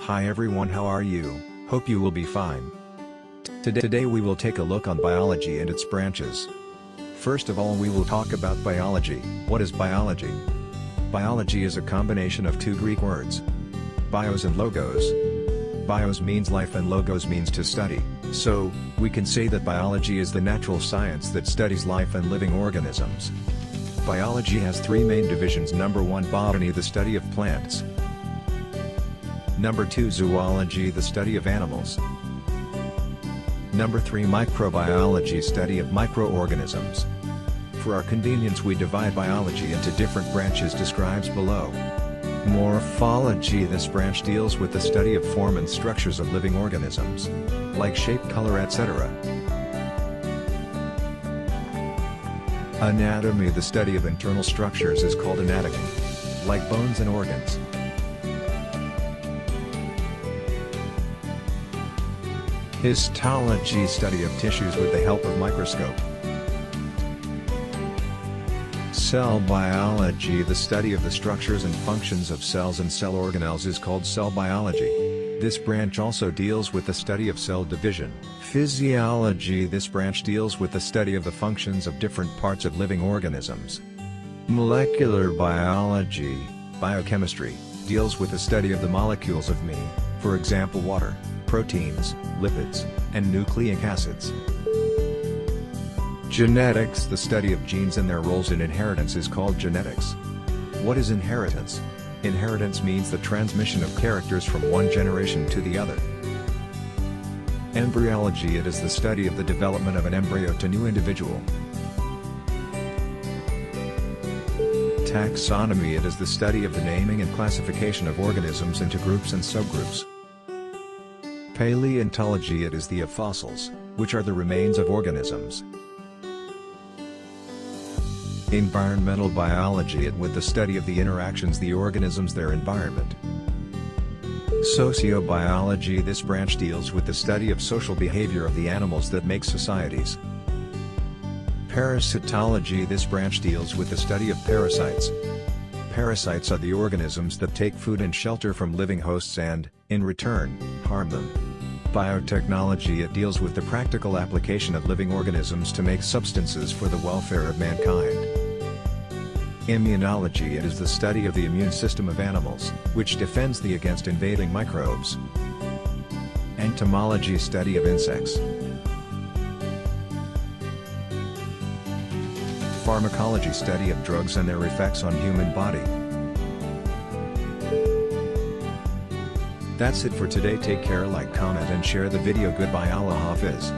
Hi everyone, how are you? Hope you will be fine. Today we will take a look on biology and its branches. First of all, we will talk about biology. What is biology? Biology is a combination of two Greek words, bios and logos. Bios means life and logos means to study, so we can say that biology is the natural science that studies life and living organisms. Biology has three main divisions. Number 1, botany, the study of plants. Number 2, zoology, the study of animals. Number 3, microbiology, study of microorganisms. For our convenience, we divide biology into different branches described below. Morphology, this branch deals with the study of form and structures of living organisms, like shape, color, etc. Anatomy, the study of internal structures, is called anatomy, like bones and organs. Histology, study of tissues with the help of microscope. Cell biology, the study of the structures and functions of cells and cell organelles, is called cell biology. This branch also deals with the study of cell division. Physiology, this branch deals with the study of the functions of different parts of living organisms. Molecular biology, biochemistry, deals with the study of the molecules of for example water, proteins, lipids, and nucleic acids. Genetics, the study of genes and their roles in inheritance, is called genetics. What is inheritance? Inheritance means the transmission of characters from one generation to the other. Embryology, it is the study of the development of an embryo to new individual. Taxonomy, it is the study of the naming and classification of organisms into groups and subgroups. Paleontology, it is the of fossils, which are the remains of organisms. Environmental biology, it with the study of the interactions the organisms their environment. Socio-Biology, this branch deals with the study of social behavior of the animals that make societies. Parasitology, this branch deals with the study of parasites. Parasites are the organisms that take food and shelter from living hosts and, in return, harm them. Biotechnology, it deals with the practical application of living organisms to make substances for the welfare of mankind. Immunology, it is the study of the immune system of animals, which defends them against invading microbes. Entomology, study of insects. Pharmacology, study of drugs and their effects on human body. That's it for today. Take care, like, comment and share the video. Goodbye, Allah Hafiz.